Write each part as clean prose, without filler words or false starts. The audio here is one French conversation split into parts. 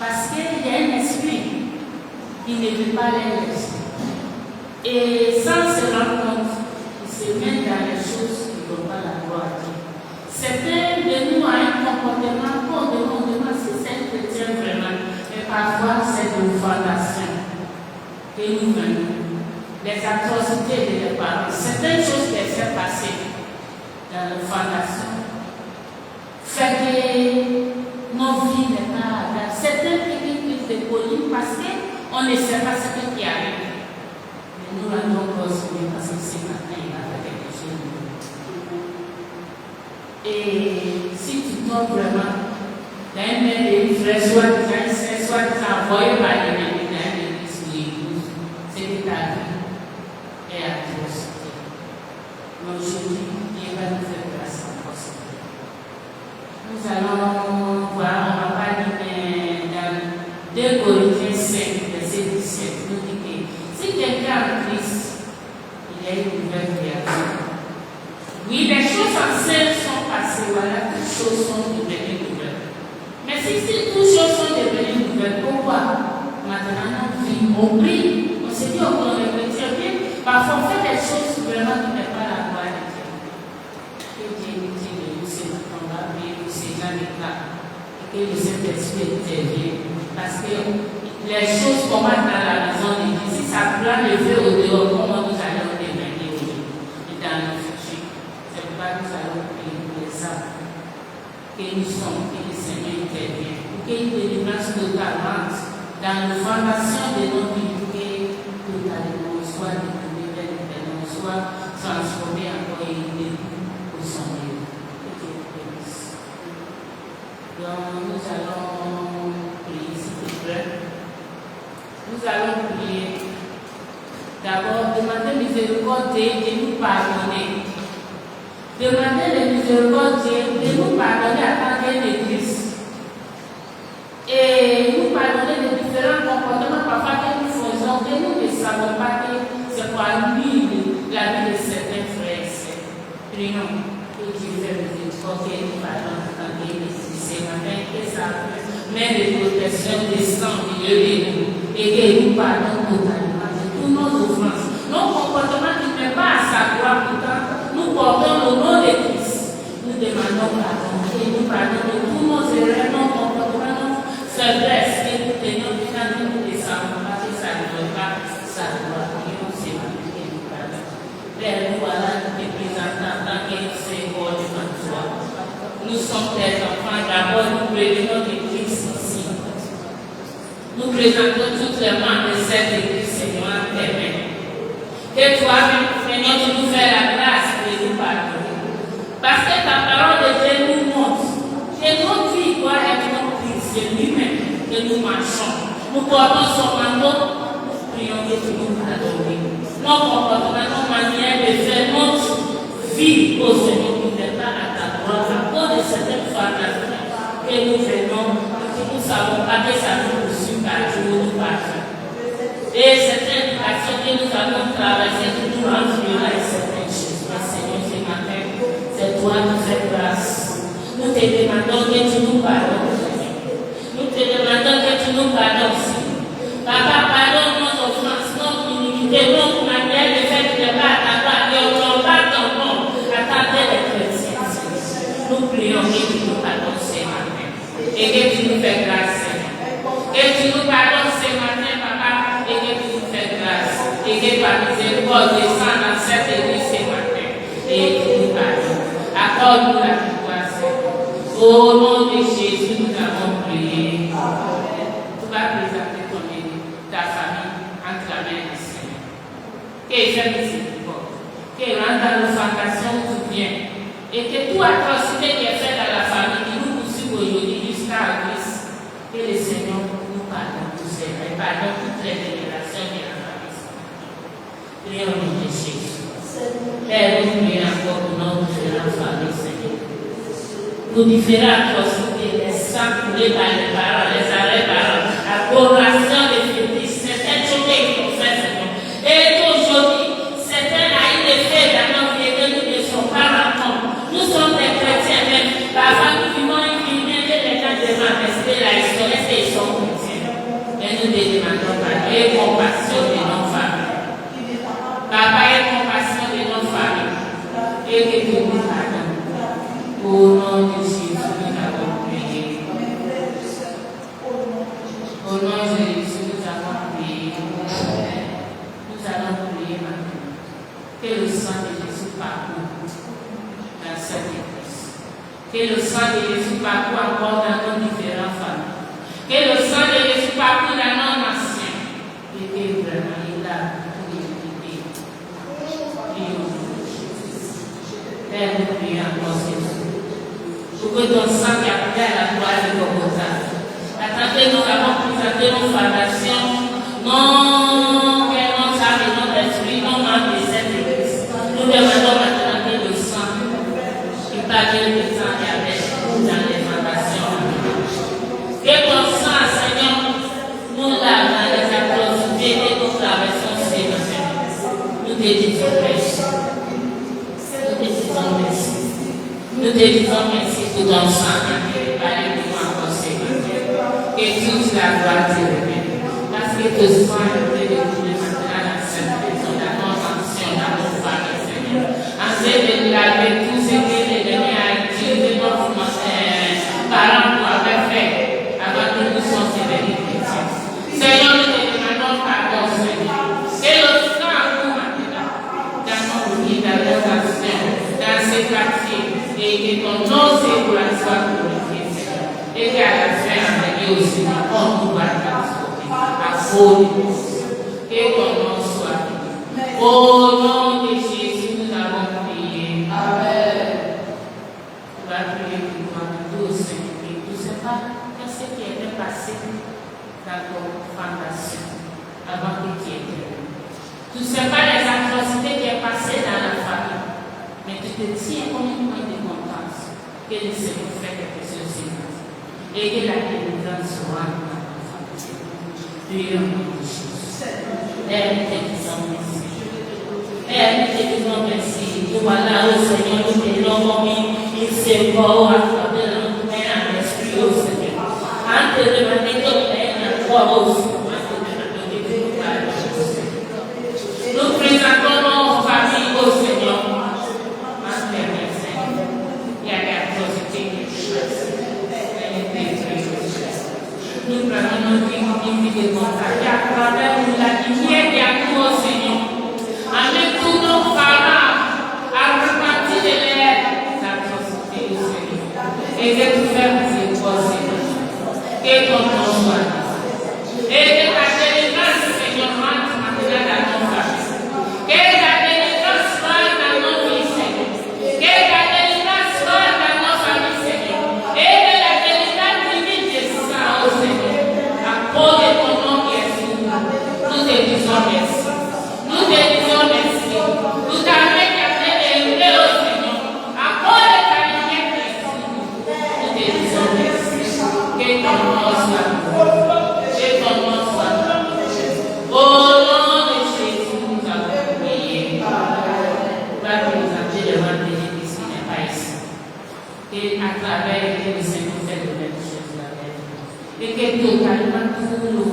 Parce qu'il y a un esprit qui ne veut pas les laisser. Et sans se rendre compte, ils se mettent dans les choses qui ne donnent pas la gloire à Dieu. Certains de nous ont un comportement qu'on demande si c'est un chrétien vraiment, mais parfois c'est de fondation que nous venons. Les atrocités de les parents, certaines choses qui sont passées dans la fondation, fait que nos vies n'est pas dans certaines petites de colline parce qu'on ne sait pas ce qui arrive. Mais nous l'avons continué parce que ce matin, il a fait quelque chose. Et si tu tombes vraiment dans un mail de frère, soit tu envoyé par les mails dans l'église ou l'église, c'est que ta vie est atrocité. Mais aujourd'hui, Dieu va nous faire grâce en force. Nous allons voir, on va pas dire dans 2 Corinthiens 5, verset 17, nous dit que si quelqu'un a Christ, il y a une nouvelle créature. Oui, les choses anciennes sont passées, voilà, les choses sont devenues nouvelles. Mais si toutes choses sont devenues nouvelles, pourquoi maintenant on vit, on prie, on se dit, on est chrétien bien, parfois on fait des choses vraiment qui n'est pas la gloire de Dieu. Que Dieu nous dit de nous, c'est notre combat, mais ces gens là, et que le Saint-Esprit intervienne. Parce que les choses commencent dans la maison de Dieu. Si ça prend le feu au dehors, comment nous allons devenir et dans le futur? C'est pourquoi nous allons prier pour les âmes que nous sommes, que le Seigneur intervienne, pour qu'il délivrance totalement dans la fondation de nos vies, pour que totalement soit délivré, soit transformé encore et élevé au son Dieu. Donc nous allons prier, s'il vous plaît. Nous allons prier. D'abord, demander miséricorde de nous pardonner. Demander la miséricorde de nous pardonner à tant l'Église. Et nous pardonner de différents comportements parfois que nous faisons, que nous ne savons pas que c'est pour nuire la vie de certains frères et sœurs. Prions que Dieu fait miséricorde, que nous pardonne tant l'Église. Ce matin, que ça met de protection descend au milieu de nous et que nous pardonne totalement de toutes nos offenses. Nos comportements qui ne sont pas à sa gloire, pourtant, nous portons le nom de Christ. Nous demandons pardon et nous pardonnons de tous nos erreurs, nos comportements, nos faiblesses que nous tenions quand nous ne savons pas que ça ne doit pas sa gloire. Et nous ce matin que nous pardonnons. Père, nous voilà, nous te présentons en tant que Seigneur devant toi. Nous sommes tes enfants, d'abord nous prévenons de Christ ici. Nous présentons toutes les membres de cette église, Seigneur, tes mains. Que toi, Seigneur, tu nous fais la grâce de nous pardonner. Parce que ta parole de Dieu nous montre que notre vie doit être notre Christ, c'est lui-même que nous marchons. Nous portons son manteau, nous prions que tu nous pardonnes. Nos comportements, nos manières de faire notre vie au Seigneur, qui n'est pas à ta gloire, à cause de certaines fantaisies que nous venons, que nous ne savons pas que ça nous poursuit par jour ou par jour. Et certaines éducations que nous avons traversées, qui nous rendent violents et certaines choses. Mais Seigneur, ce matin, c'est toi qui fais grâce. Nous te demandons que tu nous pardonnes. Nous te demandons que tu nous pardonnes, Seigneur. Papa, pardonne nos offenses, nos iniquités, nos manières de faire qui ne pas à ta gloire, et on ne pas ton nom à travers les chrétiens. Nous prions que tu nous pardonnes ce matin et que tu nous fais grâce, Seigneur. Que tu nous pardonnes ce matin, Papa, et que tu nous fais grâce. Et que ta miséricorde descende dans cette église ce matin et tu nous pardonnes. Accorde-nous la victoire, Seigneur. Au nom de Jésus, nous avons prié. Tu vas présenter ton église, ta famille, entre la main du Seigneur. Qu'il fait miséricorde. Qu'il rentre dans nos fondations tout bien. Et que toute atrocité qui est faite dans la famille, qui nous poursuit aujourd'hui jusqu'à la Christ, que le Seigneur nous pardonne tous ces et pardonne toutes les générations de la famille. Prions au nom de Jésus. Père, nous prions encore pour nos différentes familles, Seigneur. Nos différentes atrocités, les sangs coulés par les parents, les arrêts-parents, l'adoration des fétiches, certaines choses qu'ils ont fait, Seigneur. Et aujourd'hui, certains haïs de fait dans nos vies que nous ne sommes pas rencontrés. Nous sommes des chrétiens, mais parfois nous vivons une vie que les gens demandent est-ce que la histoire, est-ce qu'ils sont chrétiens? nous te demandons, Papa, aie compassion de nos familles. Papa, aie compassion de nos familles. Et que tu nous pardonnes. Au nom de Jésus, nous avons prié. Au nom de Jésus, nous avons prié. Nous allons prier maintenant. Que le sang de Jésus parcourt dans cette église. Que le sang de Jésus parcourt encore dans nos différentes familles. Que le sang de Jésus parcourt dans nos anciens. Et que vraiment il est là pour l'unité. Père, nous prions encore Jésus. Pour que ton sang qui a pris à la croix de Golgotha. Attends que nous avons présenté nos formations. Non, que nos âmes et notre esprit, nos membres de cette église. Nous demandons maintenant que le sang qui parle de sang et avec nous dans les formations. Que ton sang, Seigneur, nous lave dans les atrocités et nous traversons ces Seigneur. Nous te disons merci. Nous te disons merci. Nous te disons merci pour ton sang qui est préparé pour nous encore ces Seigneur. Que toute la gloire te revienne. Parce que ton sang est prêt de nous maintenant dans cette maison, dans nos anciens, dans nos familles, Seigneur. Enseigne de nous laver tout ce que l'ennemi a utilisé nos parents pour avoir fait avant que nous soyons devenus chrétiens. Seigneur, nous te demandons pardon, Seigneur. Et le sang nous maintenant dans nos vies, dans nos actions, dans ces quartiers, et que ton nom soit glorifié, Seigneur. Et qu'à la fin, avec eux aussi, on nous va transporter à faux de que ton nom soit béni. Au nom de Jésus, nous avons prié. Amen. On va prier pour toi, nous, Seigneur. Tu ne sais pas qu'est-ce qui était passé dans ton fondation avant que tu étais là. Tu ne sais pas les atrocités qui sont passées dans la famille, mais tu te tiens comme une point de contence que le Seigneur fait quelque chose de nous et que la délivrance soit dans ta famille. Prions pour Jésus. Père, nous te disons merci. Père, nous te disons merci. Nous voilà, au Seigneur, nous te disons comme il s'est beau à travers notre Père en esprit, au Seigneur. En te demandant que Père, en toi, au Seigneur. Nous présentons nos familles au Seigneur. En dernier Seigneur, il y a des atrocités qui se passent. Nous prenons nos vies comme une vie de contact. À travers nous, la lumière qui a nous au Seigneur. Avec tous nos parents, à repartir de l'air, l'atrocité au Seigneur. Et de tout faire pour au Seigneur. Que ton nom soit. Et de ta délivrance, Seigneur, rentre maintenant dans nos familles. Que ta délivrance soit dans nos vies, Seigneur. Que ta délivrance soit dans nos familles, Seigneur. Et que la délivrance divine descende au Seigneur. À cause de ton nom qui est sur nous. Nous te disons merci. Nous te disons merci. Nous t'avons capté d'élever au Seigneur. À cause de ta lumière qui est sur nous. Nous te disons merci. Que ton nom soit. Que ton nom soit. Au nom de Jésus, nous avons prié. Nous allons présenter devant l'Église qui n'est pas ici. Et à travers le Seigneur fait de belles choses avec nous. Et que totalement pour nous,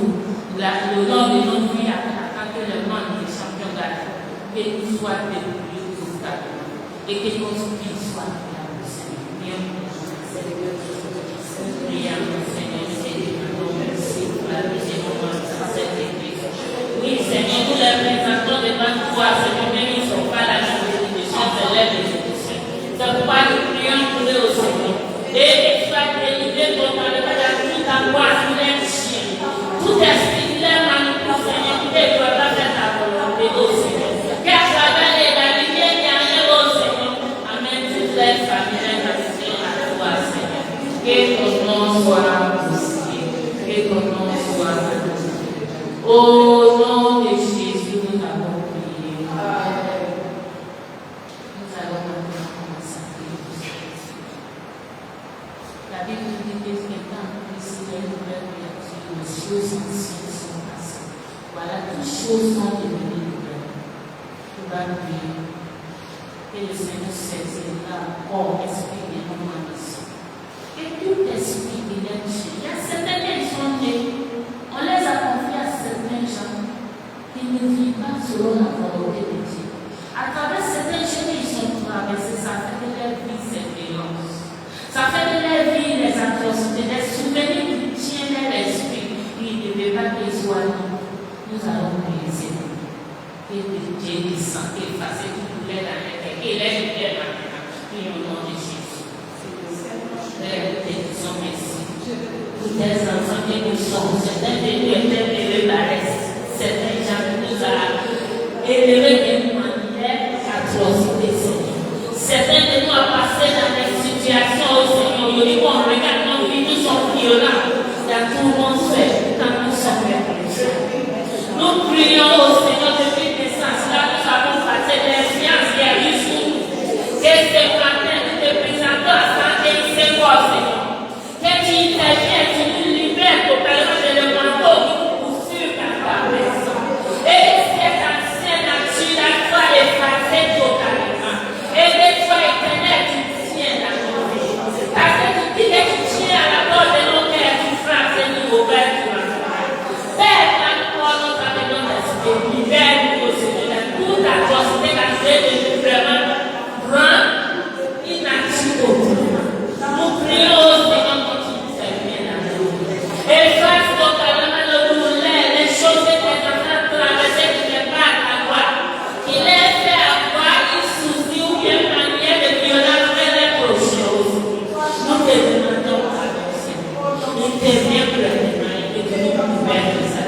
le nom de notre vie, en tant que le monde des champions d'Afrique, que nous soyons débrouillés totalement. Et que nos vies soient là au Seigneur. Prions, Seigneur, nous merci pour la deuxième moment dans cette église. Oui, Seigneur, nous les présentons devant toi, Seigneur, mais ils ne sont pas la même bénédiction de l'aide des éditions. C'est pourquoi nous prions pour eux au Seigneur. Et qu'ils soient délivrés totalement de toute angoisse, de leur chien, tout esprit de leur manipulation, Seigneur, qui ne doit pas faire ta volonté au Seigneur. Qu'à travers la lumière dernière au Seigneur, amène toute leur famille, leur nation à toi, Seigneur. Que ton nom soit glorifié, que ton nom soit glorifié. Au nom de Jésus, nous avons prié. Nous allons maintenant commencer à prier. La Bible nous dit que quelqu'un ici est une nouvelle créature, les choses anciennes sont passées. Voilà, toutes choses sont devenues nouvelles. Nous allons prier. Que le Seigneur saisira corps, esprit et non ici. Et tout esprit qui vient de chez. Il y a certains qui sont nés, on les a confiés. selon la volonté de Dieu. À travers certains chemins ils sont traversés, ça fait de leur vie cette violence. Ça fait de leur vie les atrocités, les souvenirs qui tiennent leur esprit. Il ne devait pas qu'ils soient libres. Nous allons prier, Seigneur. Et que Dieu descend, efface tout douleur dans les têtes. Et les lumières maintenant. Et au nom de Jésus. Père, nous te disons merci. Pour tes enfants que nous sommes, certains de nous étaient élevés par certains gens qui nous ont élevés d'une manière atrocité, Seigneur. Certains de nous ont passé dans des situations au Seigneur. On regarde nos vies, nous sommes violents. Dans tout le monde fait, quand nous sommes réfléchis. Nous prions au Seigneur depuis naissance. Là, nous avons passé l'influence qui a eu sur nous. Que ce matin, nous te présentons à santé, c'est quoi, Seigneur? Que tu interviens, tu nous libères totalement de le manteau qui nous poursuit dans ta maison. Et que cette ancienne nature, la toi effacée totalement. Et que toi, éternel, tu tiens dans nos vies. Parce que tu dis que tu tiens à la porte de nos cœurs, tu frappes et nous ouverts, tu vas faire. Père, libère-nous au Seigneur. Toute atrocité dans ce de vraiment rend inactif autrement. Nous prions au Seigneur quand tu nous fais bien dans nos vies. Efface totalement le douleur, les choses que tes enfants traversent qui ne pas à voir, qui les fait avoir une souci ou bien manière de violence vers les prochains. Nous te demandons pardon, Seigneur. Nous te viens pleinement et que tu nous libères de ça.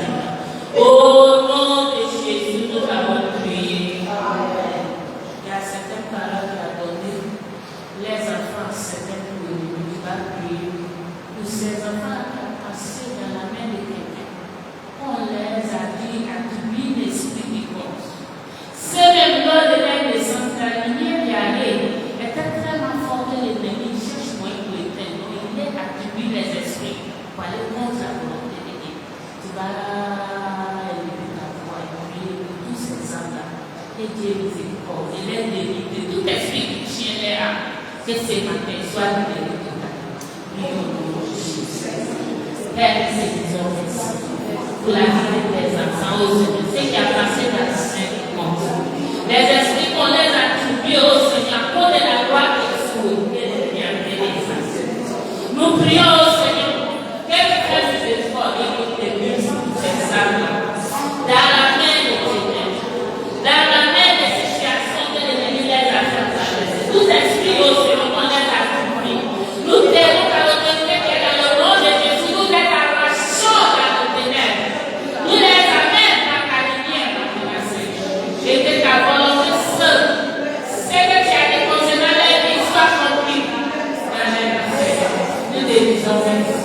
Au nom de Jésus, nous avons prié. Il y a certaines paroles qu'il a données. Les enfants, certains pour nous, va prier. Pour ces enfants qui ont passé dans la main de quelqu'un, on les a dit attribuer l'esprit qui compte. Ce même lors de la naissance, la lumière qui allait était tellement forte que l'ennemi cherche moyen pour éteindre. Donc il est attribué les esprits pour aller contre la volonté de Dieu. Tu vas et Dieu miséricorde, et les délivre de tout esprit qui tient les âmes, que ces matins soient libérés totalement. Prions au nom de Jésus. Père, nous te disons merci pour la vie des enfants au Seigneur, ce qui a passé dans la main du monde. Les esprits qu'on les attribue au Seigneur, pour de la gloire et sous et de bien et des faces. Nous prions au Seigneur, que tu fasses des efforts et que tu te mues pour ces âmes-là. Dans la main de Dieu, dans la main des situations que l'ennemi les a fait traverser. Tous esprits au Seigneur, on les a compris. Nous devons à l'autorité qui est dans le nom de Jésus, nous les arrachons dans le ténèbres. Nous les amènent dans ta lumière, dans la Seigneur. Et que ta volonté seule, ce que tu as déposé dans leur vie soit compris dans leur vie. Nous te disons merci.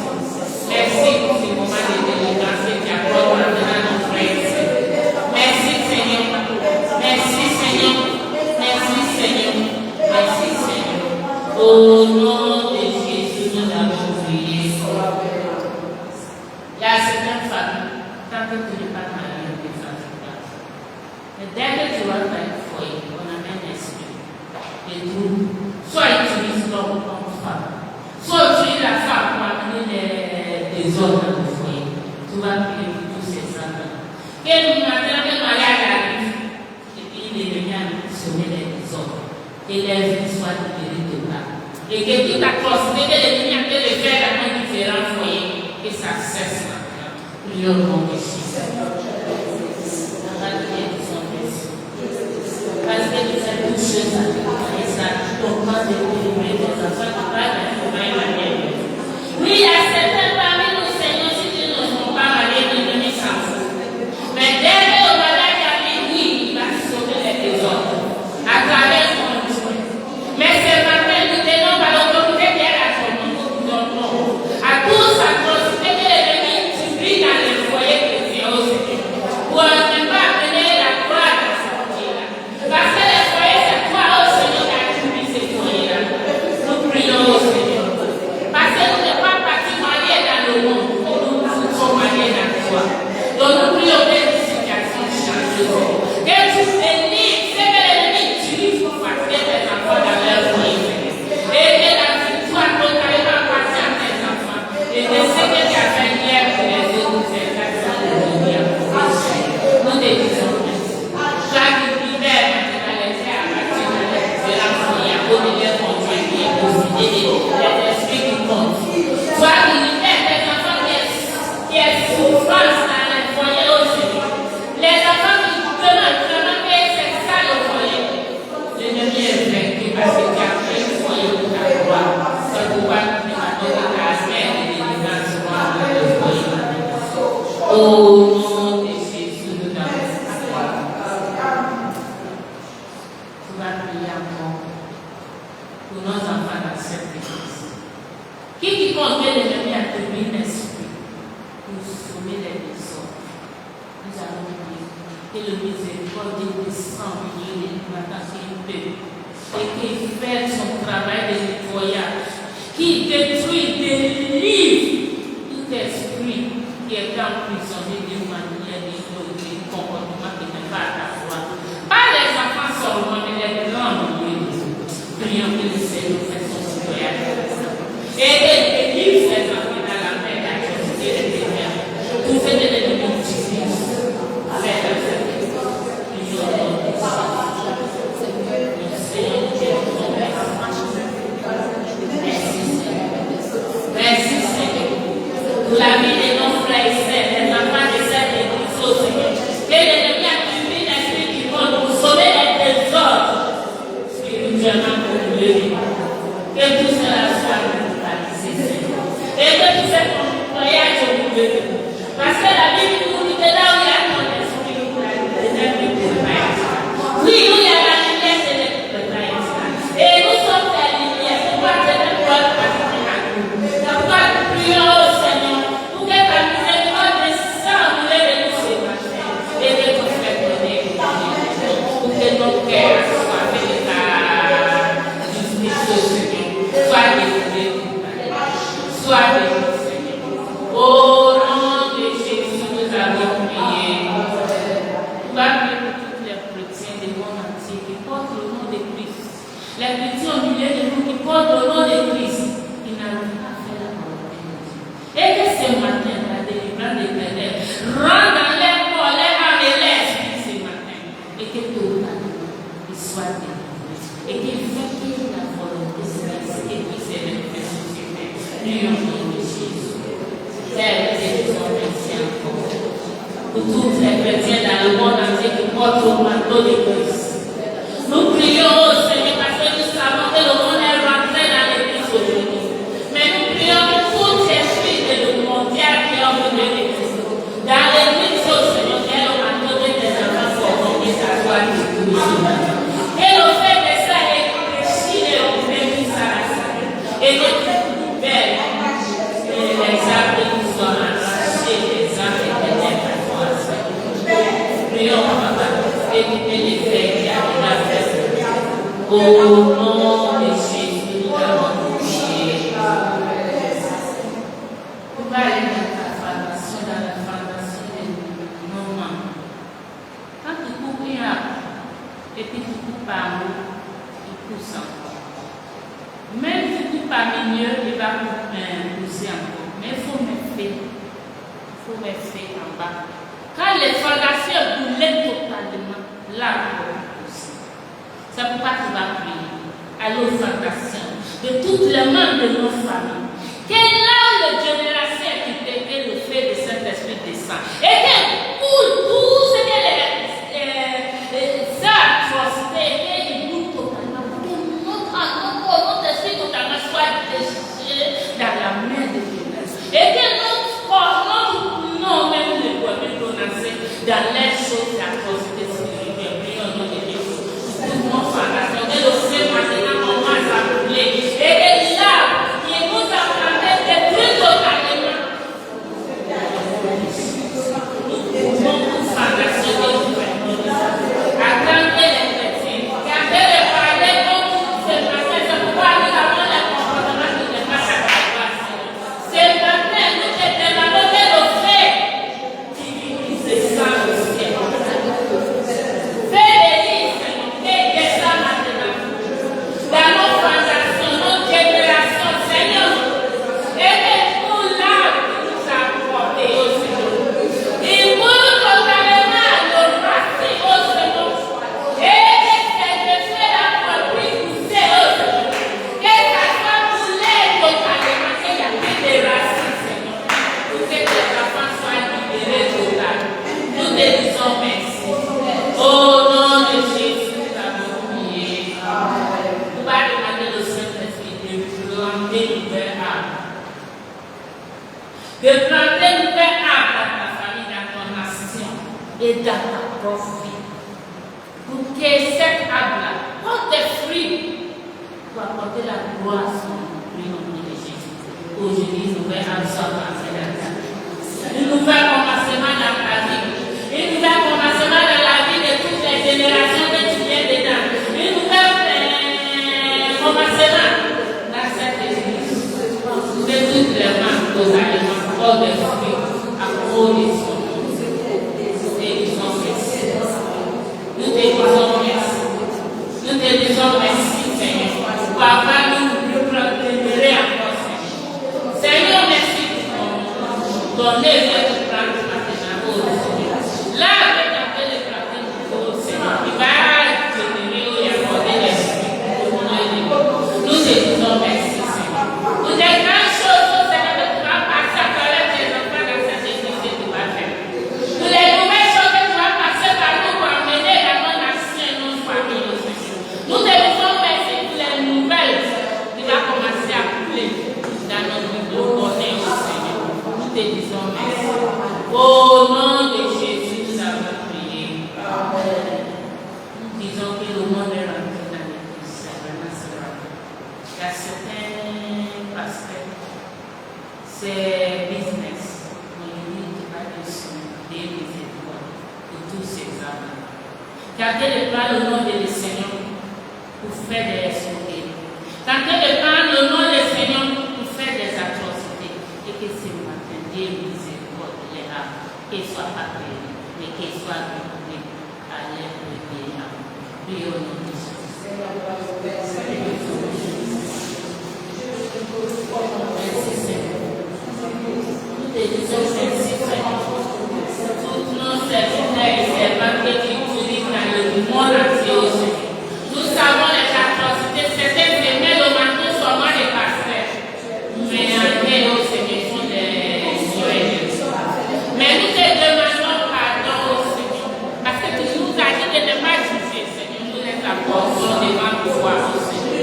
Merci pour ce moment de délivrance que tu apportes maintenant à nos frères. Merci Seigneur. Merci Seigneur. Merci Seigneur. Merci Seigneur. Au nom de Jésus, nous avons prié. Il y a certaines familles, tant que tu n'es pas marié, tu ne fais pas. Mais dès que tu rentres dans le foyer, on amène l'esprit. Et tout, soit utilise l'homme comme femme, soit utilise la femme pour amener des hommes dans le foyer. Tu vas prier pour tous ces enfants. Quel matin, quel mariage arrive, et puis l'ennemi a sonné les hommes. Et les vies soient libérées de là. Et que toute atrocité que l'ennemi a fait de faire dans un différent foyer, que ça cesse maintenant. Prions au nom de Jésus. On va prier de son merci. Parce que nous avons touché ça. Et ça, ton plan de délivrer des enfants qui parlent d'un travail manuel. Oui, il y a certains parmi nous, Seigneur, si nous ne sommes pas mariés, nous ne s'en fout. Mais dès que le mariage arrive, oui, il va sauver les désordres à travers son esprit. Mais ce matin, nous tenons par l'autorité qui est la son nom, nous disons non. À tous, à tous, que l'ennemi subit dans les foyers chrétiens au Seigneur. Pour ne pas amener la gloire dans ce foyer-là. Parce que les foyers, c'est toi, au Seigneur, qui a attribué ces foyers-là. Nous prions au Seigneur. Parce que nous ne sommes pas partis mariés dans le monde, nous sommes mariés dans toi. Donc nous prions que les situations changent. Que tu bénisses ce que l'ennemi utilise pour fatiguer tes enfants dans leur foyer. Et que la victoire totalement appartient à tes enfants. Et de ce que tu as fait hier pour les autres, c'est la gloire de Dieu. Nous te disons merci. Au nom de Jésus, nous avons tu vas prier encore pour nos enfants dans cette église. Qui conduit l'ennemi à tenir l'esprit pour sauver les personnes. Nous allons prier que le miséricorde descende au milieu de nous maintenant qu'il peut et qu'il fait son travail de nettoyage, qui détruit, délivre tout esprit qui est emprisonné d'une manière, d'un comportement qui n'est pas à ta foi. Pas les enfants seulement, mais les grands milieu. Prions que le Seigneur fasse son nettoyage. Et délivre ces enfants dans la main de la justice et des ténèbres. Tout fait de l'ennemi difficile. Avec la justice. Prions au nom de Jésus. Le Seigneur Dieu nous remercie. Merci Seigneur. Merci Seigneur. Pour la vie de nos frères et sœurs, les enfants de cette église au Seigneur. Et l'ennemi a tué l'esprit du monde pour sauver les désordres spirituellement pour lui. Que tout cela soit réalisé, Seigneur. Et que tout ce voyage au milieu de nous. Parce que la Bible nous dit que là où il y a ton esprit, il y a le ténèbre de préparation. Oui, où il y a la lumière, c'est le préparation. Et nous sommes la lumière. C'est pourquoi c'est le droit de passer à nous. C'est pourquoi nous prions au Seigneur pour que ta miséricorde descende au milieu de nous ce matin. Et que ton frère donne pour que nos cœurs soient avec ta justice au Seigneur. Sois béni, sois béni, Seigneur. Au nom de Jésus, nous avons prié. Nous allons prier pour tous les chrétiens du monde entier qui portent le nom de Christ. Les chrétiens au milieu de nous qui portent le nom de Christ, qui n'arrivent pas à faire la volonté de Dieu. Et que ce matin, la délivrance de l'Éternel rentre dans leur corps, leur âme et leur esprit ce matin. Et que totalement, ils soient délivrés. Et qu'ils fassent la volonté de Dieu et qu'ils se manifestent sur terre. Prions au nom de Jésus. Père, nous te remercions encore pour tous les chrétiens dans le monde entier qui portent le manteau de Christ. Nous prions au Seigneur parce que nous savons que le monde est rentré dans l'église aujourd'hui. Mais nous prions pour tout esprit de le mondial qui est au milieu de Christ. Dans l'église au Seigneur, qui est le manteau de tes enfants formés, ta joie de Christ. Et le fait de ça est péché et on fait ça. Et notre belle, les arbres qui sont arrachés, les arbres qui étaient à toi. Prions, Papa, évitez les faits qui arrivent à faire. Au nom de Jésus, nous avons prié. Nous allons aller dans la fondation de nos mains. Quand tu coupes un arbre, et puis tu coupes par haut, il pousse encore. Même si tu coupes par milieu, il va pousser encore. Mais il faut mettre en bas. Quand les fondations boulaient totalement, l'arbre va pousser. C'est pourquoi tu vas prier à nos fondations de toutes les membres de nos familles. Que là où le génération est quitté, que le fait de Saint-Esprit descend. Et que tout ce que les atrocités, qu'ils bougent totalement, pour que notre esprit totalement soit déchiré dans la main de Dieu. Et que notre corps, notre nom même ne doit plus prononcer dans les choses d'atrocités spirituelles. Prions au nom de Dieu. Pour nos fondations, que le feu maintenant commence à brûler. Et que là, qui nous a planté détruit totalement. Nous pouvons nous fondation de nous. Attendez les chrétiens. Gardez les parler comme ce matin. C'est pourquoi nous avons les comportements qui ne pas à la grâce. Ce matin, nous te demandons que le fait qui descend au ciel. Fais des livres, et descend maintenant. Dans nos fondations, nos générations, Seigneur. Et que tout l'arbre qui nous a apporté au Seigneur. et dans ta propre vie. Pour que cette âme-là porte des fruits pour apporter la gloire à son nom de Jésus. Aujourd'hui, nous allons ensemble faire la table. Une nouvelle commencement dans ta vie. Une nouvelle commencement dans la vie de toutes les générations que tu viens dedans. Une nouvelle commencement dans cette église. De toutes les mains, nous allons porter des fruits à cause de son nom. Nous te disons merci. Nous te disons merci, Seigneur, pour avoir nous préparé encore, Seigneur. Seigneur, merci pour ton œuvre de prendre maintenant, oh Seigneur. Là, avec la paix de prendre, oh Seigneur, qui va générer et accorder l'esprit pour nous aider. Nous te disons merci, Seieur. Pour des grandes choses, oh Seigneur, que tu vas passer à travers tes enfants dans cette église que tu vas faire. Pour les nouvelles choses que tu vas passer par nous pour amener la bonne action et nos familles, oh Seigneur. Nous te disons merci pour les nouvelles qui vont commencer à couler dans notre vie de bonheur, oh Seigneur. Nous te disons merci. Au nom de Jésus, nous avons prié. Amen. Nous disons que le monde est rentré dans l'église. C'est vraiment cela. Il y a certains pasteurs, c'est business. On lui dit pas de son, des miséricordes pour tous ces hommes. Gardez le plan au nom de le Seigneur pour faire des exploits. Gardez le plan au nom du Seigneur pour faire des atrocités. Et que ce matin, Dieu miséricorde les âmes, qu'elles soient appelées, mais qu'elles soient découvertes à l'air de Dieu. Prions au nom de Jésus. Merci Seigneur. Nous te disons merci Seigneur. Toutes nos serviteurs et servantes que tu utilises dans le monde entier au Seigneur. Nous savons les atrocités, certaines femelles au matin sont morts des pasteurs. Mais en fait, au Seigneur, sont des soeurs. Mais nous te demandons pardon au Seigneur. Parce que tu nous as dit de ne pas juger, Seigneur. Nous les apportons devant toi, au Seigneur.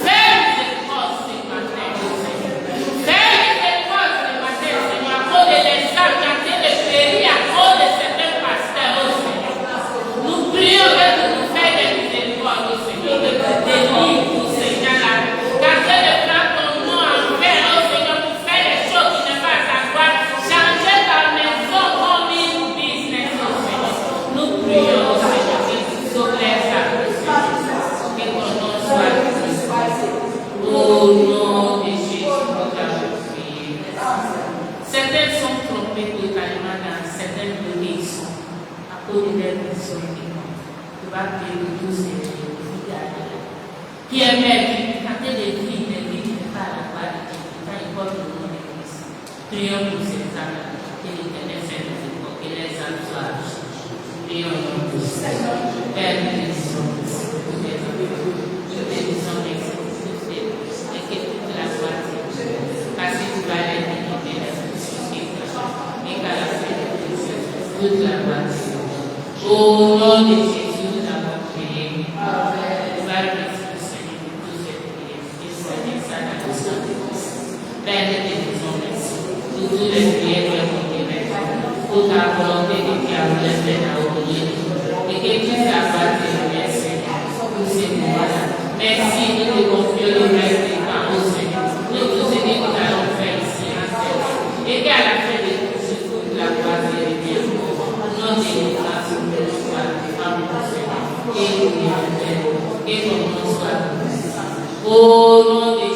Fais miséricorde ce matin, au Seigneur. Fais miséricorde ce matin, Seigneur. À cause de les âmes qui ont été périr, à cause de certains pasteurs, au Seigneur. Nous prions que tu nous fasses des miséricordes, au Seigneur. Que tu délivres tout, Seigneur. Car c'est de prendre ton nom en paix, au Seigneur, pour faire les choses qui ne pas à voir. Changer ta maison comme une business, au Seigneur. Nous prions, au Seigneur, que tu soulèves ça, au Seigneur. Que ton nom soit glorifié. Au nom de Jésus, nous avons prié. Certains sont trompés totalement dans certaines données à cause de leur mission. Tu vas payer tous ces qui est maître, qui tente de vivre, qui n'est pas à la gloire de Dieu, quand il porte le nom de Christ. Prions pour ces âmes, que l'Éternel fait miséricorde, que les âmes soient arrachées. Prions au nom de Seigneur. Père, nous te disons merci pour tes enfants. Nous te disons merci pour tous ces et que toute la gloire de Dieu, parce que tu vas les délivrer, les ressusciter, et qu'à la fin de toute la gloire de Dieu. Au nom de Jésus, nous avons prié. Amen. Nous allons remercier le Seigneur pour tous ces prières. Que le Seigneur s'adapte à nos vies. Père, nous te disons merci pour tous les prières que vous avez faites, pour ta volonté de qui a voulu faire dans vos vies. Et que tu t'abattes de Seigneur pour ces moments-là. Merci de te confier le reste des temps au Seigneur. De tout ce que nous allons faire ici en terre. Et qu'à la fin de tout ce toute la gloire de Dieu. Notre délivrance soit femme au Seigneur. Et ton nom soit glorifié. Au nom de